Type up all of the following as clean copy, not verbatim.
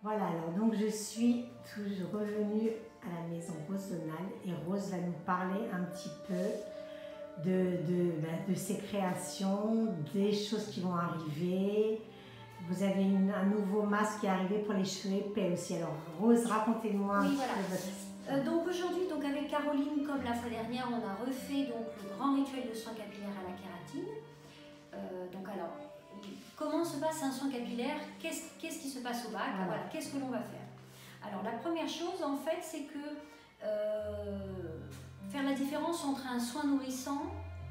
Voilà, alors donc je suis toujours revenue à la maison Rose Donald et Rose va nous parler un petit peu de ses créations, des choses qui vont arriver. Vous avez un nouveau masque qui est arrivé pour les cheveux épais aussi. Alors Rose, racontez-moi un petit peu votre... Donc aujourd'hui, avec Caroline, comme la fois dernière, on a refait donc, le grand rituel de soins capillaires à la kératine. Alors, comment se passe un soin capillaire? Qu'est-ce qui se passe au bac? Voilà, qu'est-ce que l'on va faire? Alors la première chose en fait, c'est que faire la différence entre un soin nourrissant,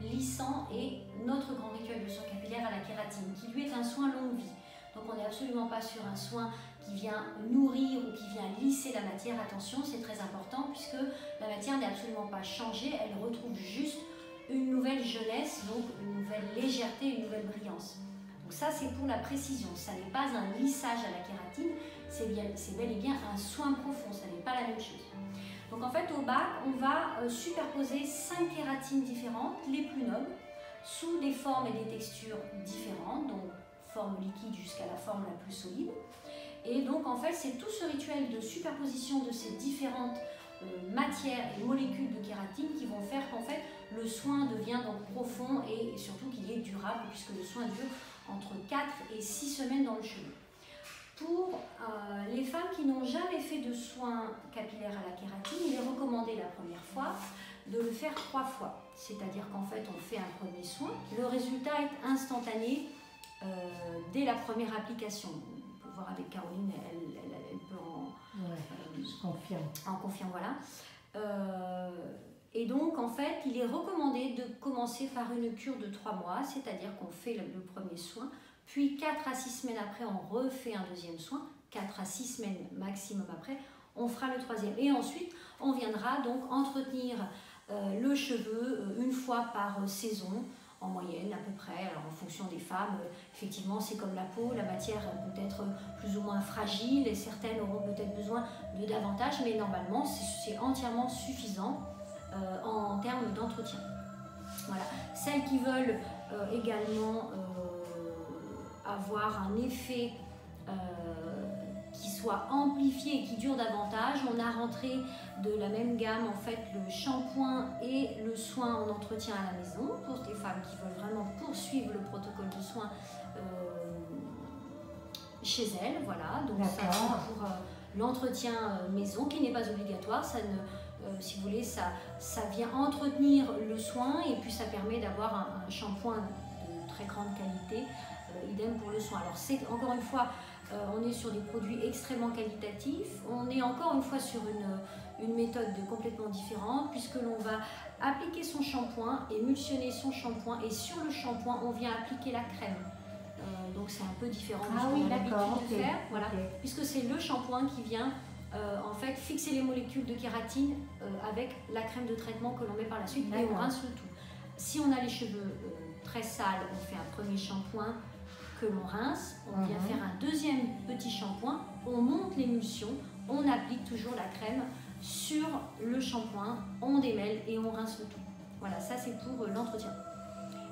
lissant et notre grand rituel de soins capillaires à la kératine, qui lui est un soin longue vie. Donc on n'est absolument pas sur un soin qui vient nourrir ou qui vient lisser la matière. Attention, c'est très important puisque la matière n'est absolument pas changée, elle retrouve juste une nouvelle jeunesse, donc une nouvelle légèreté, une nouvelle brillance. Donc ça c'est pour la précision, ça n'est pas un lissage à la kératine, c'est bel et bien un soin profond, ça n'est pas la même chose. Donc en fait au bac, on va superposer 5 kératines différentes, les plus nobles, sous des formes et des textures différentes, donc forme liquide jusqu'à la forme la plus solide. Et donc en fait c'est tout ce rituel de superposition de ces différentes matières et molécules de kératine qui vont faire qu'en fait le soin devient donc profond et surtout qu'il est durable puisque le soin dure entre 4 et 6 semaines dans le cheveu. Pour les femmes qui n'ont jamais fait de soins capillaires à la kératine, il est recommandé la première fois de le faire 3 fois. C'est-à-dire qu'en fait on fait un premier soin, le résultat est instantané dès la première application. On peut voir avec Caroline, elle peut en confirme, voilà. Et donc en fait il est recommandé de commencer par une cure de 3 mois, c'est-à-dire qu'on fait le premier soin, puis 4 à 6 semaines après on refait un deuxième soin, 4 à 6 semaines maximum après on fera le troisième et ensuite on viendra donc entretenir le cheveu une fois par saison en moyenne à peu près. Alors en fonction des femmes, effectivement c'est comme la peau, la matière peut être plus ou moins fragile et certaines auront peut-être besoin de davantage, mais normalement c'est entièrement suffisant en termes d'entretien. Voilà. Celles qui veulent également avoir un effet qui soit amplifié et qui dure davantage, on a rentré de la même gamme en fait le shampoing et le soin en entretien à la maison pour des femmes qui veulent vraiment poursuivre le protocole de soins chez elles. Voilà, donc ça c'est pour l'entretien maison qui n'est pas obligatoire. Ça ne, si vous voulez, ça vient entretenir le soin et puis ça permet d'avoir un shampoing de très grande qualité. Idem pour le soin. Alors c'est encore une fois, on est sur des produits extrêmement qualitatifs. On est encore une fois sur une méthode complètement différente puisque l'on va appliquer son shampoing, émulsionner son shampoing et sur le shampoing on vient appliquer la crème. Donc c'est un peu différent de ce qu'on a l'habitude de faire, voilà, puisque c'est le shampoing qui vient en fait fixer les molécules de kératine avec la crème de traitement que l'on met par la suite et on rince le tout. Si on a les cheveux très sales, on fait un premier shampoing que l'on rince, on vient faire un deuxième petit shampoing, on monte l'émulsion, on applique toujours la crème sur le shampoing, on démêle et on rince le tout. Voilà, ça c'est pour l'entretien.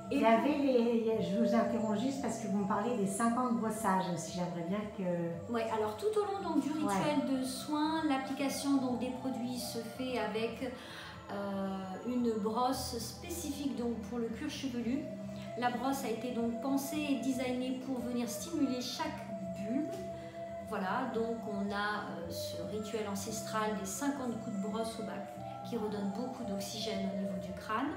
Et je vous interromps juste parce que vous me parlez des 50 brossages aussi, j'aimerais bien que... Oui, alors tout au long donc, du rituel de soins, l'application des produits se fait avec une brosse spécifique donc, pour le cuir chevelu. La brosse a été donc pensée et designée pour venir stimuler chaque bulbe. Voilà, donc on a ce rituel ancestral des 50 coups de brosse au bac qui redonne beaucoup d'oxygène au niveau du crâne.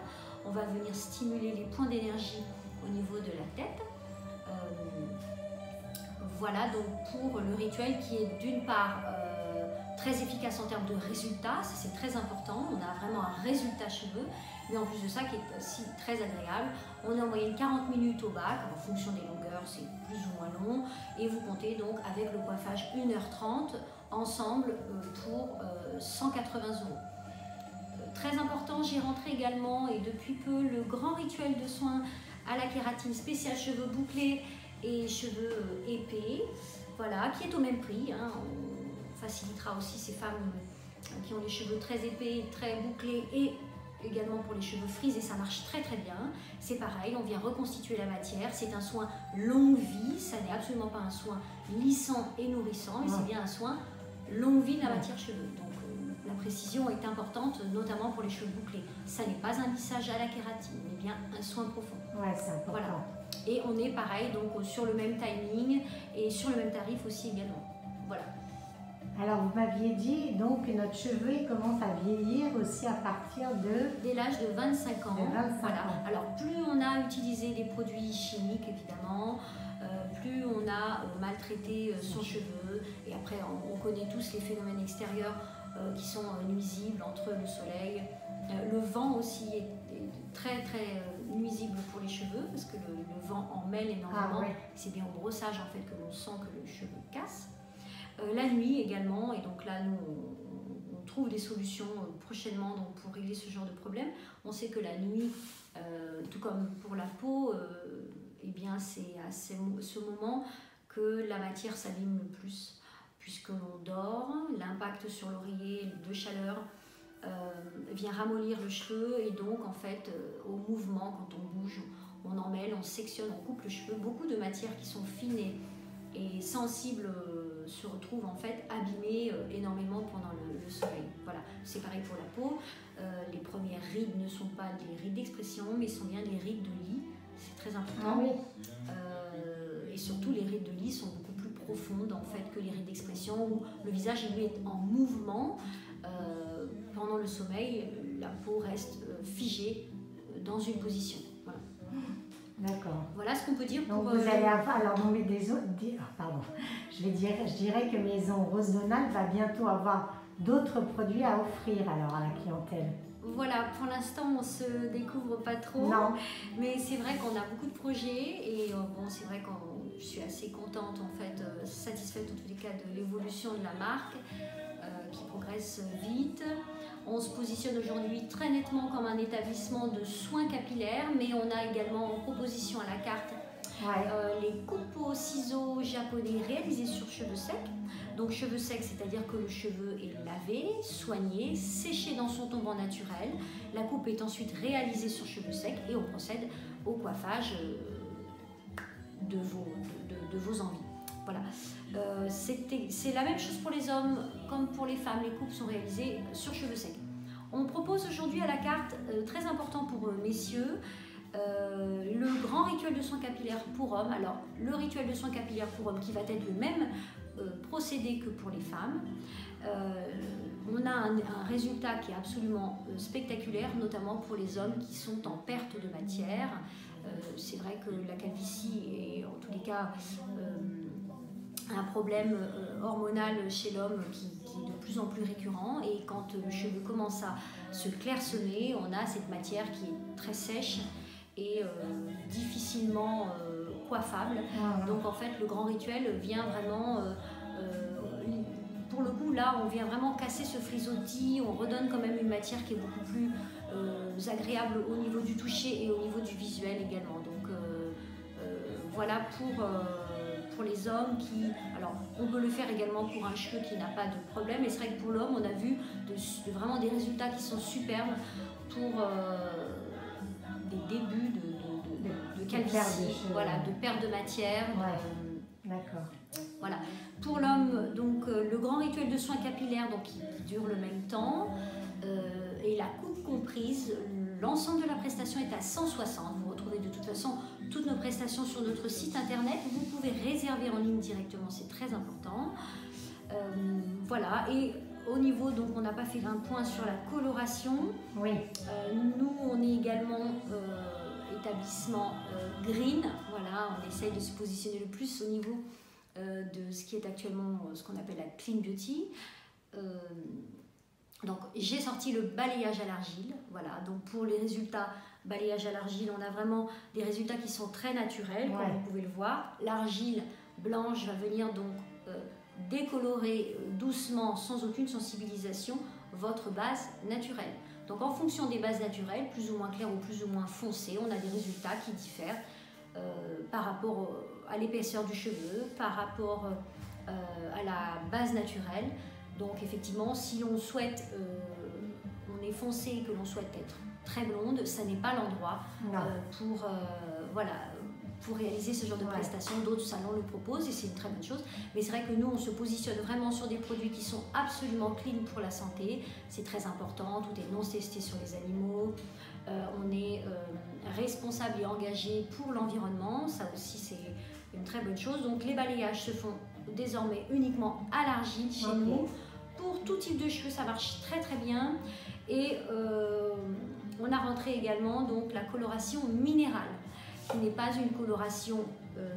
On va venir stimuler les points d'énergie au niveau de la tête. Voilà donc pour le rituel qui est d'une part très efficace en termes de résultats, ça c'est très important, on a vraiment un résultat cheveux, mais en plus de ça qui est aussi très agréable. On est en moyenne 40 minutes au bac, en fonction des longueurs c'est plus ou moins long, et vous comptez donc avec le coiffage 1h30 ensemble pour 180 €. Très important, j'ai rentré également et depuis peu le grand rituel de soins à la kératine spécial cheveux bouclés et cheveux épais, voilà, qui est au même prix. Hein. On facilitera aussi ces femmes qui ont les cheveux très épais, très bouclés et également pour les cheveux frisés, ça marche très très bien. C'est pareil, on vient reconstituer la matière. C'est un soin longue vie, ça n'est absolument pas un soin lissant et nourrissant, mais c'est bien un soin longue vie de la matière cheveux. Donc la précision est importante, notamment pour les cheveux bouclés. Ça n'est pas un lissage à la kératine, mais bien un soin profond. Ouais, c'est important. Voilà. Et on est pareil, donc sur le même timing et sur le même tarif aussi également. Voilà. Alors, vous m'aviez dit donc que notre cheveu il commence à vieillir aussi à partir de... Dès l'âge de 25 ans. De 25 ans. Alors, plus on a utilisé des produits chimiques, évidemment, plus on a maltraité son cheveu. Et après, on connaît tous les phénomènes extérieurs qui sont nuisibles, entre le soleil. Le vent aussi est très, très nuisible pour les cheveux, parce que le vent en mêle énormément. Ah, ouais. C'est bien au brossage, en fait, que l'on sent que le cheveu casse. La nuit également, et donc là nous on trouve des solutions prochainement donc, pour régler ce genre de problème. On sait que la nuit, tout comme pour la peau, eh bien c'est à ce moment que la matière s'abîme le plus, puisque l'on dort, l'impact sur l'oreiller de chaleur vient ramollir le cheveu, et donc en fait au mouvement, quand on bouge, on emmêle, on sectionne, on coupe le cheveu. Beaucoup de matières qui sont fines et sensibles se retrouvent en fait abîmées énormément pendant le soleil. Voilà, c'est pareil pour la peau. Les premières rides ne sont pas des rides d'expression, mais sont bien des rides de lit. C'est très important. Ah oui. Et surtout, les rides de lit sont beaucoup plus profondes en fait que les rides d'expression, où le visage lui est en mouvement. Pendant le sommeil, la peau reste figée dans une position. Voilà. D'accord. Voilà ce qu'on peut dire donc pour... vous allez avoir, alors dans des autres, pardon, je dirais que Maison Rose Donald va bientôt avoir d'autres produits à offrir alors à la clientèle. Voilà, pour l'instant on se découvre pas trop, non. Mais c'est vrai qu'on a beaucoup de projets et bon, c'est vrai que je suis assez contente en fait, satisfaite en tous les cas de l'évolution de la marque qui progresse vite. On se positionne aujourd'hui très nettement comme un établissement de soins capillaires, mais on a également en proposition à la carte les coupes au ciseaux japonais réalisés sur cheveux secs. Donc cheveux secs, c'est-à-dire que le cheveu est lavé, soigné, séché dans son tombant naturel. La coupe est ensuite réalisée sur cheveux secs et on procède au coiffage de vos envies. Voilà. C'est la même chose pour les hommes comme pour les femmes. Les coupes sont réalisées sur cheveux secs. On propose aujourd'hui à la carte, très important pour messieurs, le grand rituel de soins capillaires pour hommes. Alors, le rituel de soins capillaires pour hommes qui va être le même procédé que pour les femmes. On a un résultat qui est absolument spectaculaire, notamment pour les hommes qui sont en perte de matière. C'est vrai que la calvitie est en tous les cas un problème hormonal chez l'homme qui est de plus en plus récurrent, et quand le cheveu commence à se clairsemmer, on a cette matière qui est très sèche et difficilement coiffable. Donc en fait le grand rituel vient vraiment pour le coup là on vient vraiment casser ce frisottis, on redonne quand même une matière qui est beaucoup plus agréable au niveau du toucher et au niveau du visuel également. Donc voilà pour les hommes qui... Alors, on peut le faire également pour un cheveu qui n'a pas de problème, et c'est vrai que pour l'homme, on a vu vraiment des résultats qui sont superbes pour des débuts de calvitie, voilà, de perte de matière. D'accord. Voilà. Pour l'homme, donc le grand rituel de soins capillaires, donc qui dure le même temps, et la coupe comprise, l'ensemble de la prestation est à 160. Vous retrouvez de toute façon toutes nos prestations sur notre site internet. Vous pouvez réserver en ligne directement, c'est très important. Voilà, et au niveau, donc on n'a pas fait un point sur la coloration. Oui. Nous, on est également établissement green. Voilà, on essaye de se positionner le plus au niveau de ce qui est actuellement ce qu'on appelle la clean beauty. Donc j'ai sorti le balayage à l'argile, voilà, donc pour les résultats balayage à l'argile, on a vraiment des résultats qui sont très naturels, comme vous pouvez le voir. L'argile blanche va venir donc décolorer doucement, sans aucune sensibilisation, votre base naturelle. Donc en fonction des bases naturelles, plus ou moins claires ou plus ou moins foncées, on a des résultats qui diffèrent par rapport à l'épaisseur du cheveu, par rapport à la base naturelle. Donc effectivement, si l'on souhaite, on est foncé et que l'on souhaite être très blonde, ça n'est pas l'endroit voilà, pour réaliser ce genre de prestations. D'autres salons le proposent et c'est une très bonne chose. Mais c'est vrai que nous, on se positionne vraiment sur des produits qui sont absolument clean pour la santé. C'est très important, tout est non testé sur les animaux. On est responsable et engagé pour l'environnement. Ça aussi, c'est une très bonne chose. Donc, les balayages se font désormais uniquement à l'argile chez nous. Pour tout type de cheveux, ça marche très très bien. Et on a rentré également donc, la coloration minérale, qui n'est pas une coloration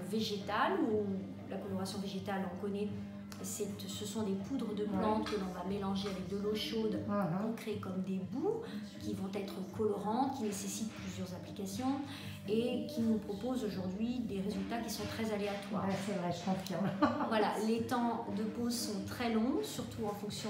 végétale, ou la coloration végétale, on connaît, ce sont des poudres de plantes que l'on va mélanger avec de l'eau chaude pour créer comme des boues qui vont être colorantes, qui nécessitent plusieurs applications et qui nous proposent aujourd'hui des résultats qui sont très aléatoires. Ouais, c'est vrai, je confirme. Voilà, les temps de pose sont très longs, surtout en fonction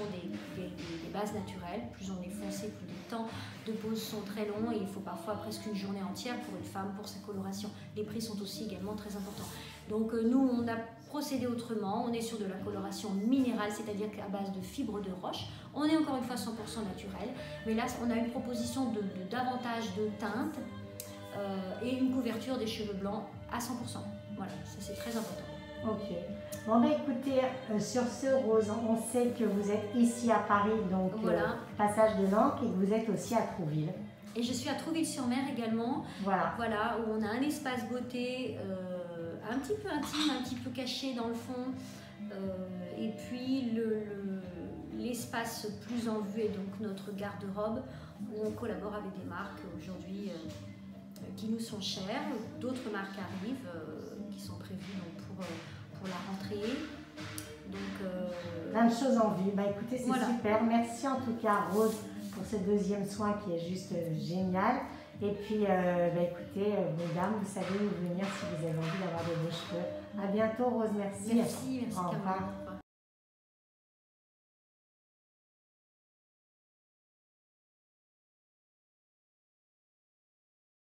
des bases naturelles. Plus on est foncé, plus les temps de pose sont très longs et il faut parfois presque une journée entière pour une femme pour sa coloration. Les prix sont aussi également très importants. Donc nous, on a procédé autrement. On est sur de la coloration minérale, c'est-à-dire qu'à base de fibres de roche. On est encore une fois 100% naturel, mais là, on a une proposition de davantage de teintes et une couverture des cheveux blancs à 100%. Voilà, ça c'est très important. Ok. Bon, bah écoutez, sur ce, Rose, on sait que vous êtes ici à Paris, donc passage de l'Ancre, et que vous êtes aussi à Trouville. Et je suis à Trouville-sur-Mer également. Voilà, où on a un espace beauté un petit peu intime, un petit peu caché dans le fond. Et puis l'espace plus en vue est donc notre garde-robe, où on collabore avec des marques aujourd'hui qui nous sont chères. D'autres marques arrivent qui sont prévues donc, pour la rentrée. Donc, plein de choses en vue. Bah écoutez, c'est super. Merci en tout cas, Rose, pour ce deuxième soin qui est juste génial. Et puis, bah écoutez, mesdames, vous savez où venir si vous avez envie d'avoir de beaux cheveux. À bientôt, Rose. Merci. Merci. Au revoir.